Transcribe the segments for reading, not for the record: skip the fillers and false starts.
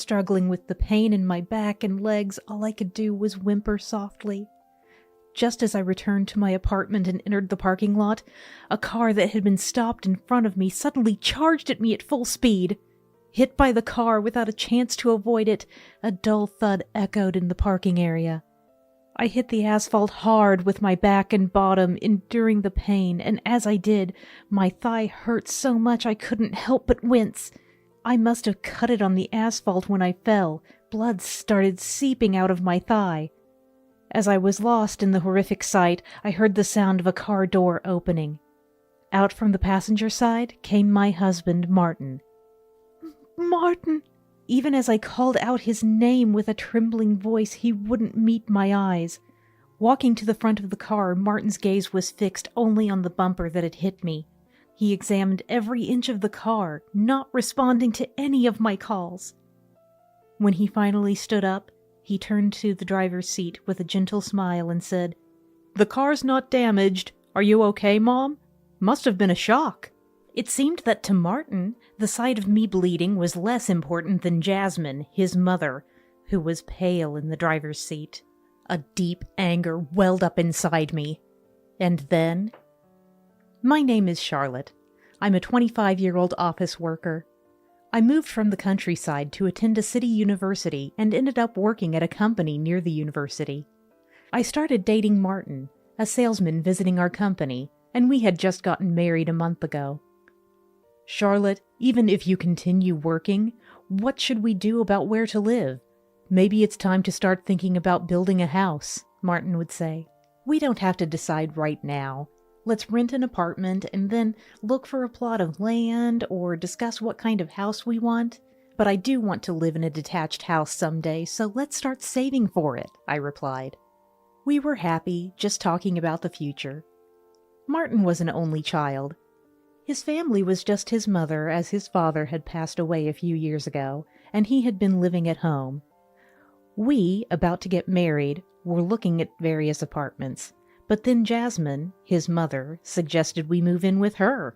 Struggling with the pain in my back and legs, all I could do was whimper softly. Just as I returned to my apartment and entered the parking lot, a car that had been stopped in front of me suddenly charged at me at full speed. Hit by the car without a chance to avoid it, a dull thud echoed in the parking area. I hit the asphalt hard with my back and bottom, enduring the pain, and as I did, my thigh hurt so much I couldn't help but wince. I must have cut it on the asphalt when I fell. Blood started seeping out of my thigh. As I was lost in the horrific sight, I heard the sound of a car door opening. Out from the passenger side came my husband, Martin. Martin! Even as I called out his name with a trembling voice, he wouldn't meet my eyes. Walking to the front of the car, Martin's gaze was fixed only on the bumper that had hit me. He examined every inch of the car, not responding to any of my calls. When he finally stood up, he turned to the driver's seat with a gentle smile and said, "The car's not damaged. Are you okay, Mom? Must have been a shock." It seemed that to Martin, the sight of me bleeding was less important than Jasmine, his mother, who was pale in the driver's seat. A deep anger welled up inside me. And then... My name is Charlotte. I'm a 25-year-old office worker. I moved from the countryside to attend a city university and ended up working at a company near the university. I started dating Martin, a salesman visiting our company, and we had just gotten married a month ago. "Charlotte, even if you continue working, what should we do about where to live? Maybe it's time to start thinking about building a house," Martin would say. "We don't have to decide right now. Let's rent an apartment and then look for a plot of land or discuss what kind of house we want. But I do want to live in a detached house someday, so let's start saving for it," I replied. We were happy, just talking about the future. Martin was an only child. His family was just his mother, as his father had passed away a few years ago, and he had been living at home. We, about to get married, were looking at various apartments. But then Jasmine, his mother, suggested we move in with her.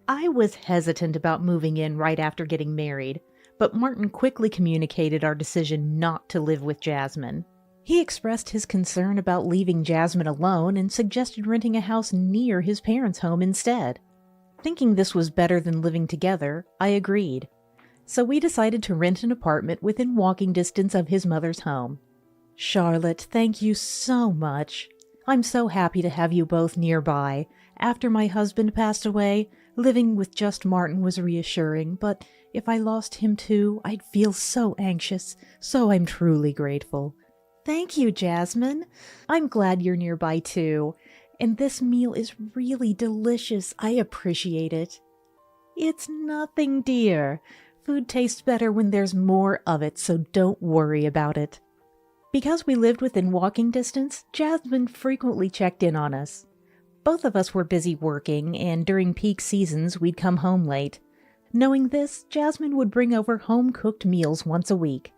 I was hesitant about moving in right after getting married, but Martin quickly communicated our decision not to live with Jasmine. He expressed his concern about leaving Jasmine alone and suggested renting a house near his parents' home instead. Thinking this was better than living together, I agreed. So we decided to rent an apartment within walking distance of his mother's home. Charlotte, thank you so much. I'm so happy to have you both nearby. After my husband passed away, living with just Martin was reassuring, but if I lost him too, I'd feel so anxious, so I'm truly grateful. Thank you, Jasmine. I'm glad you're nearby too, and this meal is really delicious. I appreciate it. It's nothing, dear. Food tastes better when there's more of it, so don't worry about it. Because we lived within walking distance, Jasmine frequently checked in on us. Both of us were busy working, and during peak seasons we'd come home late. Knowing this, Jasmine would bring over home-cooked meals once a week.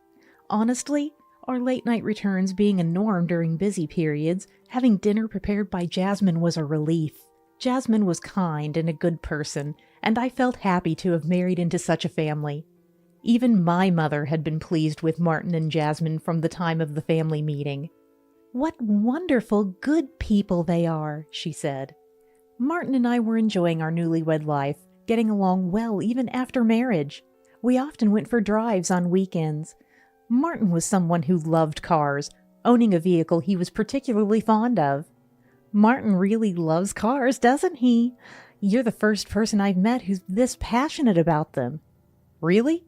Honestly, our late-night returns being a norm during busy periods, having dinner prepared by Jasmine was a relief. Jasmine was kind and a good person, and I felt happy to have married into such a family. Even my mother had been pleased with Martin and Jasmine from the time of the family meeting. "What wonderful, good people they are," she said. Martin and I were enjoying our newlywed life, getting along well even after marriage. We often went for drives on weekends. Martin was someone who loved cars, owning a vehicle he was particularly fond of. Martin really loves cars, doesn't he? You're the first person I've met who's this passionate about them. Really?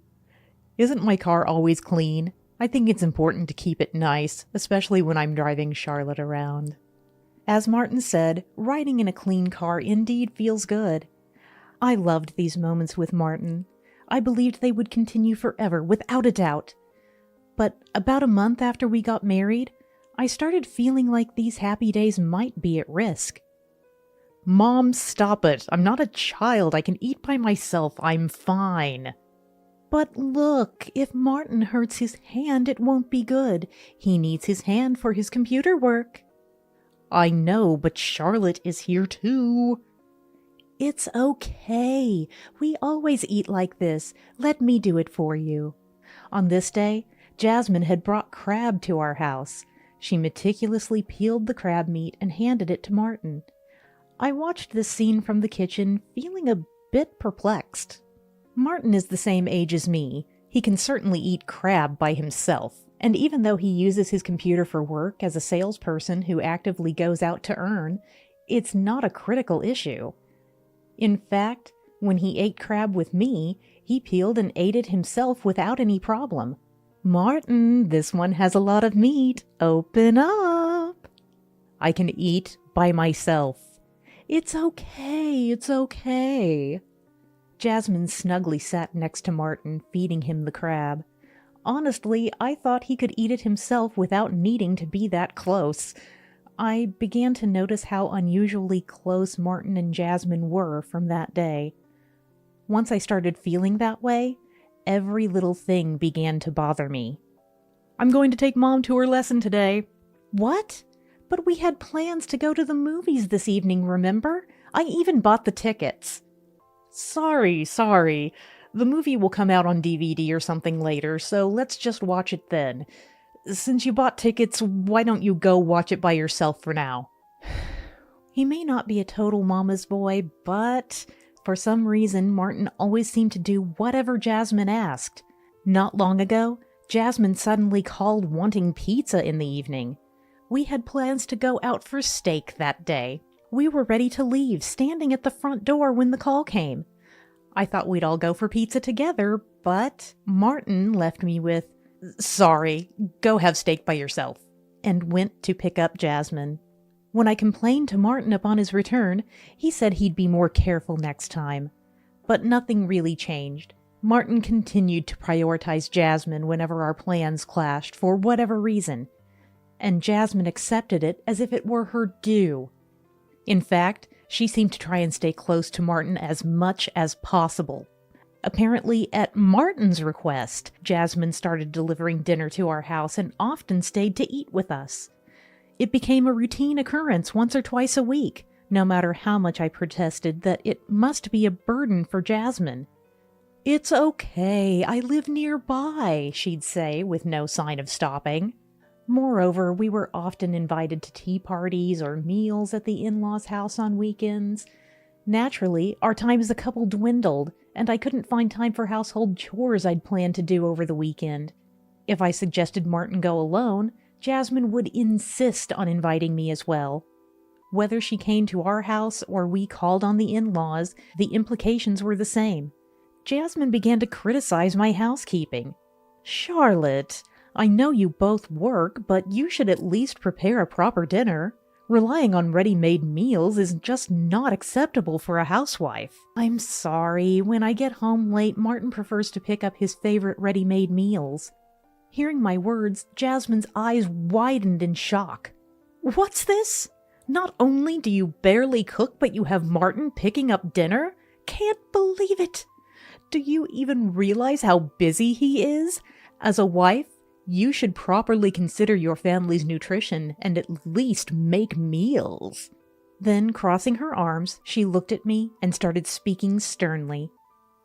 Isn't my car always clean? I think it's important to keep it nice, especially when I'm driving Charlotte around. As Martin said, riding in a clean car indeed feels good. I loved these moments with Martin. I believed they would continue forever, without a doubt. But about a month after we got married, I started feeling like these happy days might be at risk. "Mom, stop it. I'm not a child. I can eat by myself. I'm fine." "But look, if Martin hurts his hand, it won't be good. He needs his hand for his computer work." "I know, but Charlotte is here too." "It's okay. We always eat like this. Let me do it for you." On this day, Jasmine had brought crab to our house. She meticulously peeled the crab meat and handed it to Martin. I watched this scene from the kitchen, feeling a bit perplexed. Martin is the same age as me. He can certainly eat crab by himself, and even though he uses his computer for work as a salesperson who actively goes out to earn, it's not a critical issue. In fact, when he ate crab with me, he peeled and ate it himself without any problem. "Martin, this one has a lot of meat. Open up." I can eat by myself. It's okay. Jasmine snugly sat next to Martin, feeding him the crab. Honestly, I thought he could eat it himself without needing to be that close. I began to notice how unusually close Martin and Jasmine were from that day. Once I started feeling that way, every little thing began to bother me. "I'm going to take Mom to her lesson today." "What? But we had plans to go to the movies this evening, remember? I even bought the tickets." Sorry. The movie will come out on DVD or something later, so let's just watch it then. Since you bought tickets, why don't you go watch it by yourself for now?" He may not be a total mama's boy, but for some reason, Martin always seemed to do whatever Jasmine asked. Not long ago, Jasmine suddenly called wanting pizza in the evening. We had plans to go out for steak that day. We were ready to leave, standing at the front door when the call came. I thought we'd all go for pizza together, but Martin left me with, "Sorry, go have steak by yourself," and went to pick up Jasmine. When I complained to Martin upon his return, he said he'd be more careful next time. But nothing really changed. Martin continued to prioritize Jasmine whenever our plans clashed for whatever reason, and Jasmine accepted it as if it were her due. In fact, she seemed to try and stay close to Martin as much as possible. Apparently, at Martin's request, Jasmine started delivering dinner to our house and often stayed to eat with us. It became a routine occurrence once or twice a week, no matter how much I protested that it must be a burden for Jasmine. "It's okay, I live nearby," she'd say with no sign of stopping. Moreover, we were often invited to tea parties or meals at the in-laws' house on weekends. Naturally, our time as a couple dwindled, and I couldn't find time for household chores I'd planned to do over the weekend. If I suggested Martin go alone, Jasmine would insist on inviting me as well. Whether she came to our house or we called on the in-laws, the implications were the same. Jasmine began to criticize my housekeeping. "Charlotte, I know you both work, but you should at least prepare a proper dinner. Relying on ready-made meals is just not acceptable for a housewife." "I'm sorry, when I get home late, Martin prefers to pick up his favorite ready-made meals." Hearing my words, Jasmine's eyes widened in shock. "What's this? Not only do you barely cook, but you have Martin picking up dinner? Can't believe it! Do you even realize how busy he is? As a wife, you should properly consider your family's nutrition and at least make meals." Then, crossing her arms, she looked at me and started speaking sternly.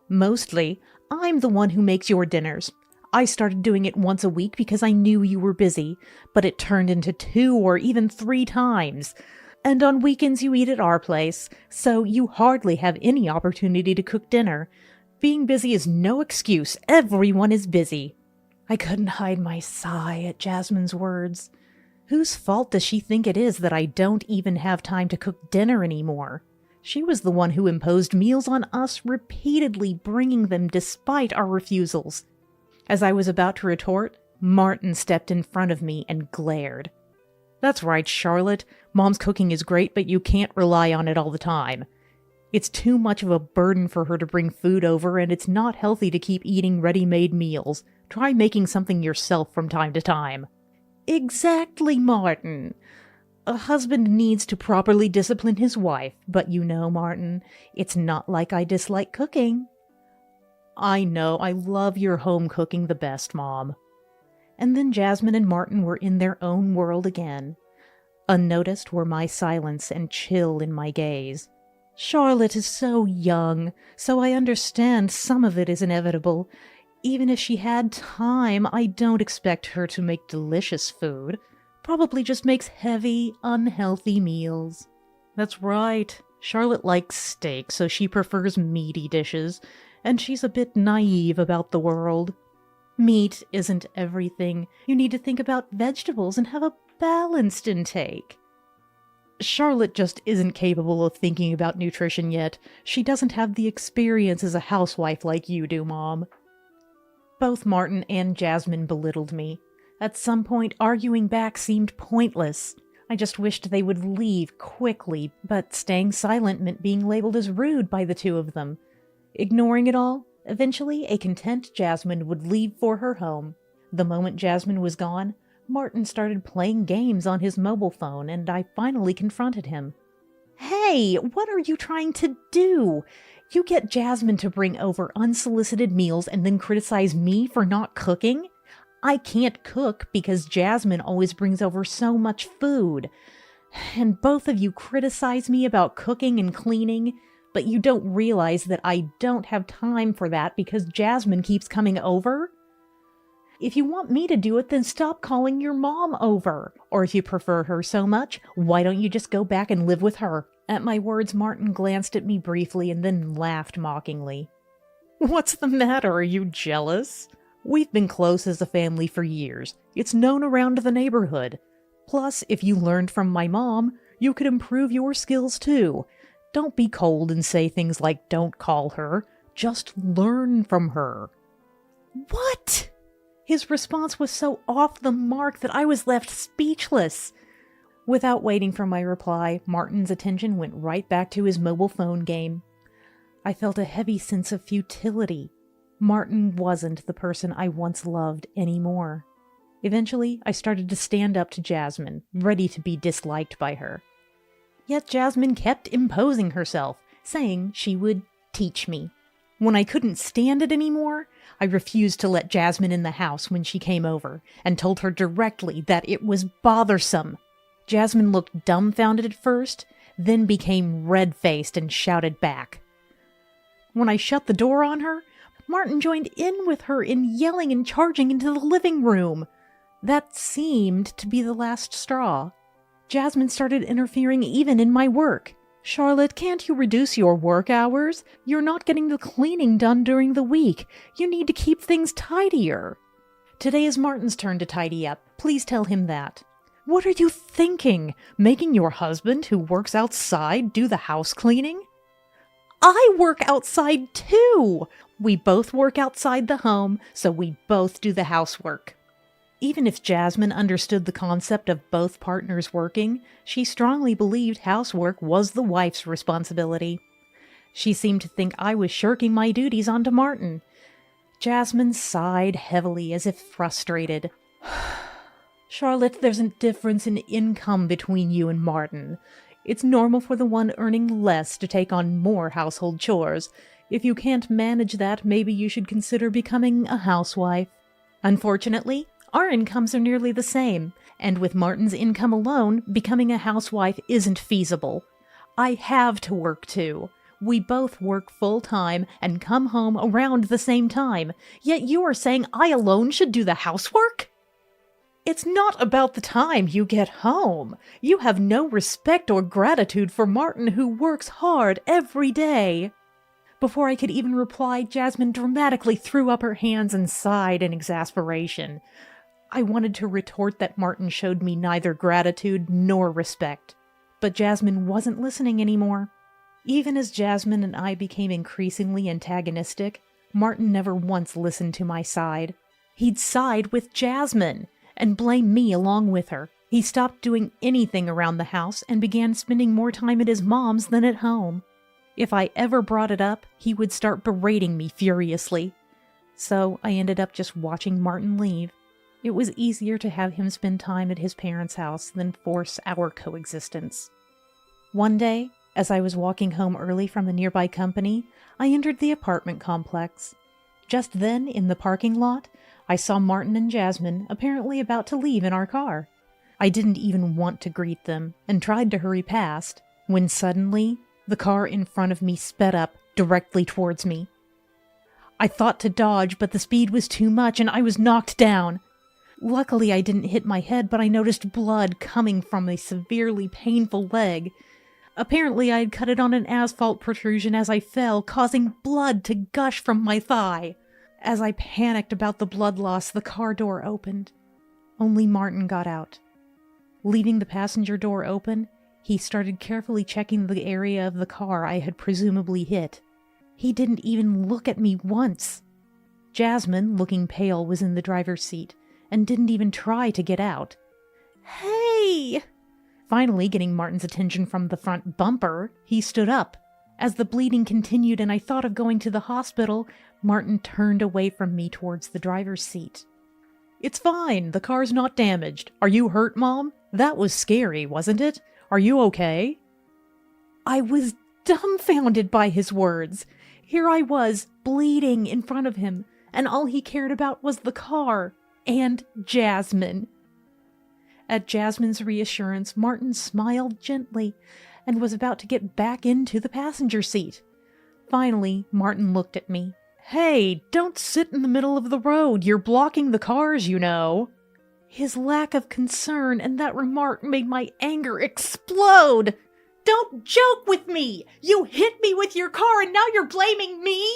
"Mostly, I'm the one who makes your dinners. I started doing it once a week because I knew you were busy, but it turned into 2 or even 3 times. And on weekends you eat at our place, so you hardly have any opportunity to cook dinner. Being busy is no excuse. Everyone is busy." I couldn't hide my sigh at Jasmine's words. Whose fault does she think it is that I don't even have time to cook dinner anymore? She was the one who imposed meals on us, repeatedly bringing them despite our refusals. As I was about to retort, Martin stepped in front of me and glared. "That's right, Charlotte. Mom's cooking is great, but you can't rely on it all the time. It's too much of a burden for her to bring food over, and it's not healthy to keep eating ready-made meals. Try making something yourself from time to time." "Exactly, Martin. A husband needs to properly discipline his wife, but you know, Martin, it's not like I dislike cooking." "I know, I love your home cooking the best, Mom." And then Jasmine and Martin were in their own world again. Unnoticed were my silence and chill in my gaze. "Charlotte is so young, so I understand some of it is inevitable. Even if she had time, I don't expect her to make delicious food. Probably just makes heavy, unhealthy meals. That's right. Charlotte likes steak, so she prefers meaty dishes, and she's a bit naive about the world. Meat isn't everything. You need to think about vegetables and have a balanced intake. Charlotte just isn't capable of thinking about nutrition yet. She doesn't have the experience as a housewife like you do, Mom. Both Martin and Jasmine belittled me. At some point, arguing back seemed pointless. I just wished they would leave quickly, but staying silent meant being labeled as rude by the two of them. Ignoring it all, eventually a content Jasmine would leave for her home. The moment Jasmine was gone, Martin started playing games on his mobile phone, and I finally confronted him. "Hey, what are you trying to do? You get Jasmine to bring over unsolicited meals and then criticize me for not cooking? I can't cook because Jasmine always brings over so much food. And both of you criticize me about cooking and cleaning, but you don't realize that I don't have time for that because Jasmine keeps coming over? If you want me to do it, then stop calling your mom over. Or if you prefer her so much, why don't you just go back and live with her?" At my words, Martin glanced at me briefly and then laughed mockingly. "What's the matter? Are you jealous? We've been close as a family for years. It's known around the neighborhood. Plus, if you learned from my mom, you could improve your skills too. Don't be cold and say things like don't call her. Just learn from her." What? His response was so off the mark that I was left speechless. Without waiting for my reply, Martin's attention went right back to his mobile phone game. I felt a heavy sense of futility. Martin wasn't the person I once loved anymore. Eventually, I started to stand up to Jasmine, ready to be disliked by her. Yet Jasmine kept imposing herself, saying she would teach me. When I couldn't stand it anymore, I refused to let Jasmine in the house when she came over, and told her directly that it was bothersome. Jasmine looked dumbfounded at first, then became red-faced and shouted back. When I shut the door on her, Martin joined in with her in yelling and charging into the living room. That seemed to be the last straw. Jasmine started interfering even in my work. "Charlotte, can't you reduce your work hours? You're not getting the cleaning done during the week. You need to keep things tidier." "Today is Martin's turn to tidy up. Please tell him that." "What are you thinking? Making your husband, who works outside, do the house cleaning?" "I work outside too! We both work outside the home, so we both do the housework." Even if Jasmine understood the concept of both partners working, she strongly believed housework was the wife's responsibility. She seemed to think I was shirking my duties onto Martin. Jasmine sighed heavily as if frustrated. "Charlotte, there's a difference in income between you and Martin. It's normal for the one earning less to take on more household chores. If you can't manage that, maybe you should consider becoming a housewife. Unfortunately, our incomes are nearly the same, and with Martin's income alone, becoming a housewife isn't feasible. I have to work too. We both work full-time and come home around the same time, yet you are saying I alone should do the housework? It's not about the time you get home. You have no respect or gratitude for Martin, who works hard every day." Before I could even reply, Jasmine dramatically threw up her hands and sighed in exasperation. I wanted to retort that Martin showed me neither gratitude nor respect, but Jasmine wasn't listening anymore. Even as Jasmine and I became increasingly antagonistic, Martin never once listened to my side. He'd side with Jasmine and blame me along with her. He stopped doing anything around the house and began spending more time at his mom's than at home. If I ever brought it up, he would start berating me furiously. So I ended up just watching Martin leave. It was easier to have him spend time at his parents' house than force our coexistence. One day, as I was walking home early from a nearby company, I entered the apartment complex. Just then, in the parking lot, I saw Martin and Jasmine apparently about to leave in our car. I didn't even want to greet them and tried to hurry past, when suddenly, the car in front of me sped up directly towards me. I thought to dodge, but the speed was too much and I was knocked down. Luckily, I didn't hit my head, but I noticed blood coming from a severely painful leg. Apparently, I had cut it on an asphalt protrusion as I fell, causing blood to gush from my thigh. As I panicked about the blood loss, the car door opened. Only Martin got out. Leaving the passenger door open, he started carefully checking the area of the car I had presumably hit. He didn't even look at me once. Jasmine, looking pale, was in the driver's seat and didn't even try to get out. "Hey!" Finally, getting Martin's attention from the front bumper, he stood up. As the bleeding continued and I thought of going to the hospital, Martin turned away from me towards the driver's seat. "It's fine. The car's not damaged. Are you hurt, Mom? That was scary, wasn't it? Are you okay?" I was dumbfounded by his words. Here I was, bleeding in front of him, and all he cared about was the car and Jasmine. At Jasmine's reassurance, Martin smiled gently and was about to get back into the passenger seat. Finally, Martin looked at me. "Hey, don't sit in the middle of the road. You're blocking the cars, you know." His lack of concern and that remark made my anger explode. "Don't joke with me! You hit me with your car and now you're blaming me?"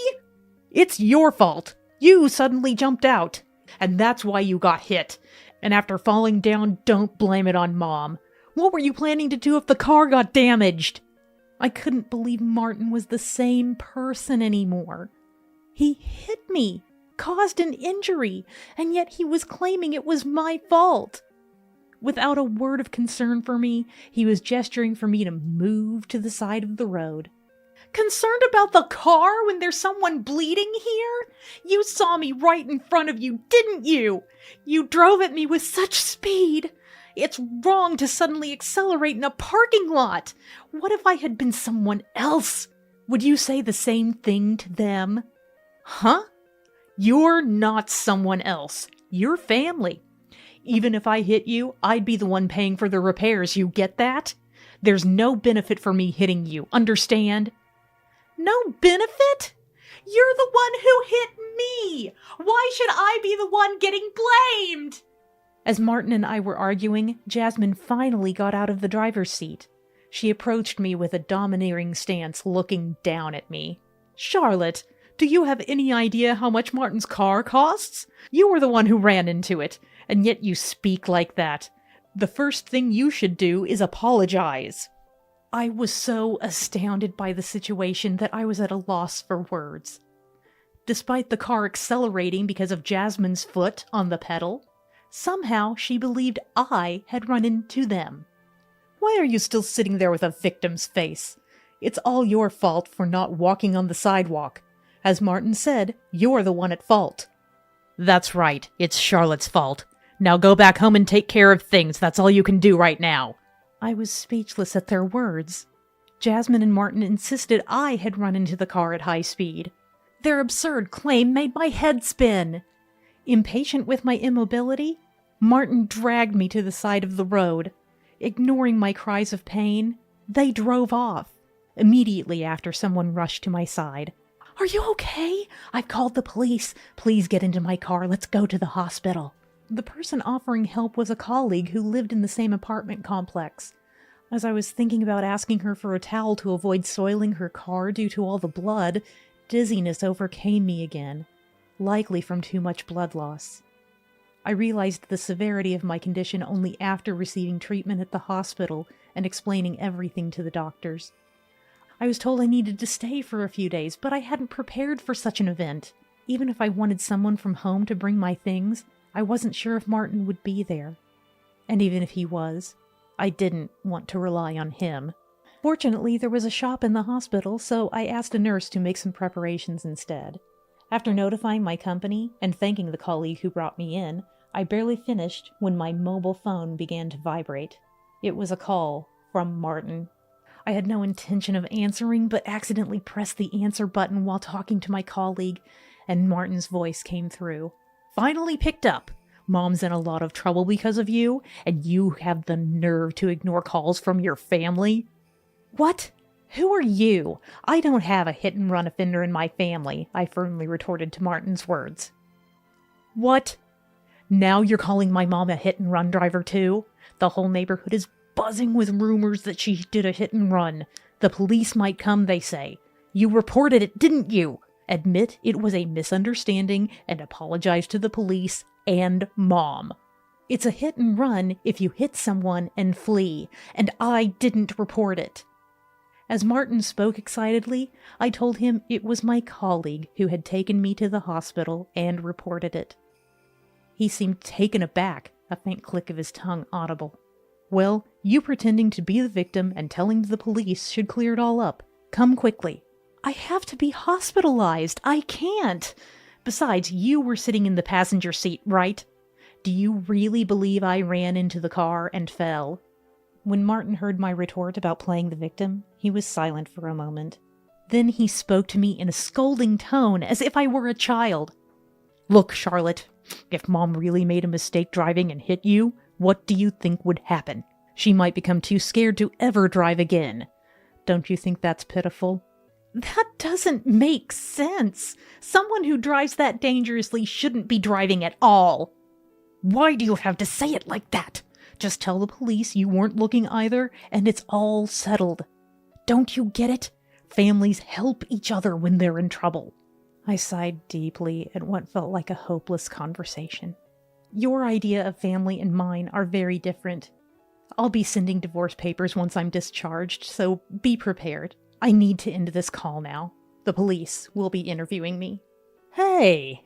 "It's your fault. You suddenly jumped out, and that's why you got hit. And after falling down, don't blame it on Mom. What were you planning to do if the car got damaged?" I couldn't believe Martin was the same person anymore. He hit me, caused an injury, and yet he was claiming it was my fault. Without a word of concern for me, he was gesturing for me to move to the side of the road. "Concerned about the car when there's someone bleeding here? You saw me right in front of you, didn't you? You drove at me with such speed. It's wrong to suddenly accelerate in a parking lot. What if I had been someone else? Would you say the same thing to them?" "Huh? You're not someone else. You're family. Even if I hit you, I'd be the one paying for the repairs, you get that? There's no benefit for me hitting you, understand?" "No benefit? You're the one who hit me! Why should I be the one getting blamed?" As Martin and I were arguing, Jasmine finally got out of the driver's seat. She approached me with a domineering stance, looking down at me. "Charlotte, do you have any idea how much Martin's car costs? You were the one who ran into it, and yet you speak like that. The first thing you should do is apologize." I was so astounded by the situation that I was at a loss for words. Despite the car accelerating because of Jasmine's foot on the pedal, somehow she believed I had run into them. "Why are you still sitting there with a victim's face? It's all your fault for not walking on the sidewalk. As Martin said, you're the one at fault." "That's right, it's Charlotte's fault. Now go back home and take care of things. That's all you can do right now." I was speechless at their words. Jasmine and Martin insisted I had run into the car at high speed. Their absurd claim made my head spin. Impatient with my immobility, Martin dragged me to the side of the road. Ignoring my cries of pain, they drove off. Immediately after, someone rushed to my side. "Are you okay? I've called the police. Please get into my car. Let's go to the hospital." The person offering help was a colleague who lived in the same apartment complex. As I was thinking about asking her for a towel to avoid soiling her car due to all the blood, dizziness overcame me again, likely from too much blood loss. I realized the severity of my condition only after receiving treatment at the hospital and explaining everything to the doctors. I was told I needed to stay for a few days, but I hadn't prepared for such an event. Even if I wanted someone from home to bring my things, I wasn't sure if Martin would be there. And even if he was, I didn't want to rely on him. Fortunately, there was a shop in the hospital, so I asked a nurse to make some preparations instead. After notifying my company and thanking the colleague who brought me in, I barely finished when my mobile phone began to vibrate. It was a call from Martin. I had no intention of answering, but accidentally pressed the answer button while talking to my colleague, and Martin's voice came through. "Finally picked up. Mom's in a lot of trouble because of you, and you have the nerve to ignore calls from your family." "What? Who are you? I don't have a hit-and-run offender in my family, I firmly retorted to Martin's words. What? Now you're calling my mom a hit-and-run driver too? The whole neighborhood is buzzing with rumors that she did a hit-and-run. The police might come, they say. You reported it, didn't you? Admit it was a misunderstanding and apologize to the police and Mom. It's a hit-and-run if you hit someone and flee, and I didn't report it. As Martin spoke excitedly, I told him it was my colleague who had taken me to the hospital and reported it. He seemed taken aback, a faint click of his tongue audible. Well, you pretending to be the victim and telling the police should clear it all up. Come quickly. I have to be hospitalized. I can't. Besides, you were sitting in the passenger seat, right? Do you really believe I ran into the car and fell? When Martin heard my retort about playing the victim, he was silent for a moment. Then he spoke to me in a scolding tone, as if I were a child. Look, Charlotte, if Mom really made a mistake driving and hit you, what do you think would happen? She might become too scared to ever drive again. Don't you think that's pitiful? That doesn't make sense. Someone who drives that dangerously shouldn't be driving at all. Why do you have to say it like that? Just tell the police you weren't looking either, and it's all settled. Don't you get it? Families help each other when they're in trouble. I sighed deeply at what felt like a hopeless conversation. Your idea of family and mine are very different. I'll be sending divorce papers once I'm discharged, so be prepared. I need to end this call now. The police will be interviewing me. Hey,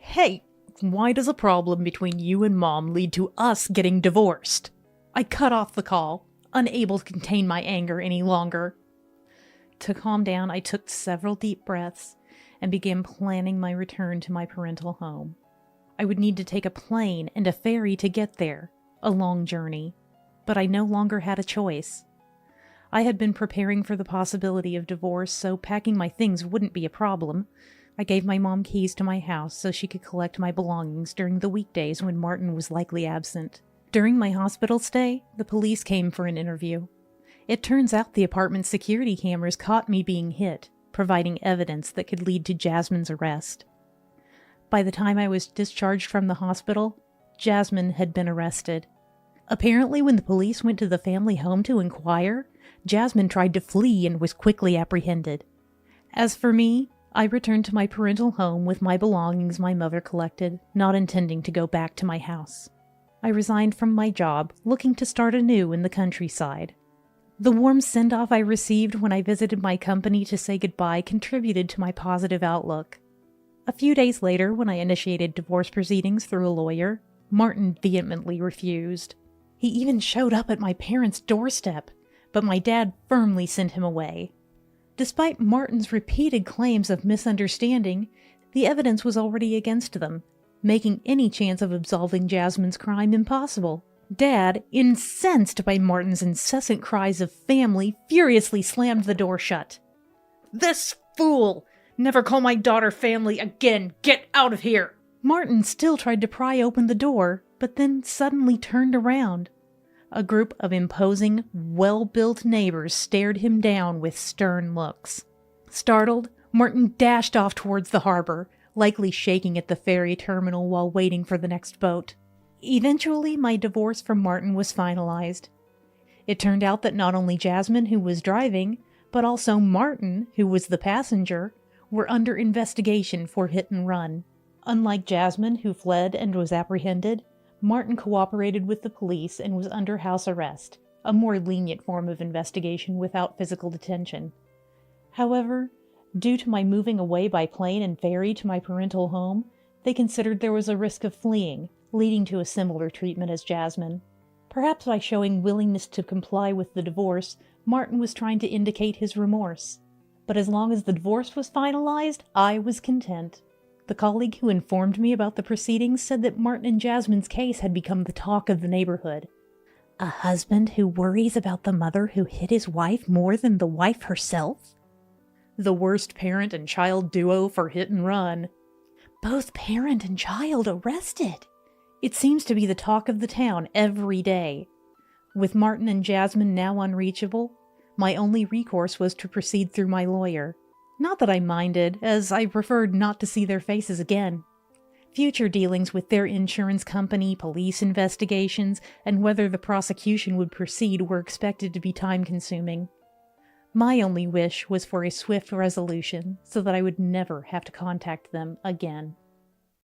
why does a problem between you and Mom lead to us getting divorced? I cut off the call, unable to contain my anger any longer. To calm down, I took several deep breaths and began planning my return to my parental home. I would need to take a plane and a ferry to get there, a long journey, but I no longer had a choice. I had been preparing for the possibility of divorce, so packing my things wouldn't be a problem. I gave my mom keys to my house so she could collect my belongings during the weekdays when Martin was likely absent. During my hospital stay, the police came for an interview. It turns out the apartment security cameras caught me being hit, providing evidence that could lead to Jasmine's arrest. By the time I was discharged from the hospital, Jasmine had been arrested. Apparently, when the police went to the family home to inquire, Jasmine tried to flee and was quickly apprehended. As for me, I returned to my parental home with my belongings my mother collected, not intending to go back to my house. I resigned from my job, looking to start anew in the countryside. The warm send-off I received when I visited my company to say goodbye contributed to my positive outlook. A few days later, when I initiated divorce proceedings through a lawyer, Martin vehemently refused. He even showed up at my parents' doorstep, but my dad firmly sent him away. Despite Martin's repeated claims of misunderstanding, the evidence was already against them, making any chance of absolving Jasmine's crime impossible. Dad, incensed by Martin's incessant cries of family, furiously slammed the door shut. This fool! Never call my daughter family again! Get out of here! Martin still tried to pry open the door, but then suddenly turned around. A group of imposing, well-built neighbors stared him down with stern looks. Startled, Martin dashed off towards the harbor, likely shaking at the ferry terminal while waiting for the next boat. Eventually, my divorce from Martin was finalized. It turned out that not only Jasmine, who was driving, but also Martin, who was the passenger, were under investigation for hit and run. Unlike Jasmine, who fled and was apprehended, Martin cooperated with the police and was under house arrest, a more lenient form of investigation without physical detention. However, due to my moving away by plane and ferry to my parental home, they considered there was a risk of fleeing, leading to a similar treatment as Jasmine. Perhaps by showing willingness to comply with the divorce, Martin was trying to indicate his remorse. But as long as the divorce was finalized, I was content. The colleague who informed me about the proceedings said that Martin and Jasmine's case had become the talk of the neighborhood. A husband who worries about the mother who hit his wife more than the wife herself? The worst parent and child duo for hit and run. Both parent and child arrested. It seems to be the talk of the town every day. With Martin and Jasmine now unreachable, My only recourse was to proceed through my lawyer. Not that I minded, as I preferred not to see their faces again. Future dealings with their insurance company, police investigations, and whether the prosecution would proceed were expected to be time-consuming. My only wish was for a swift resolution, so that I would never have to contact them again.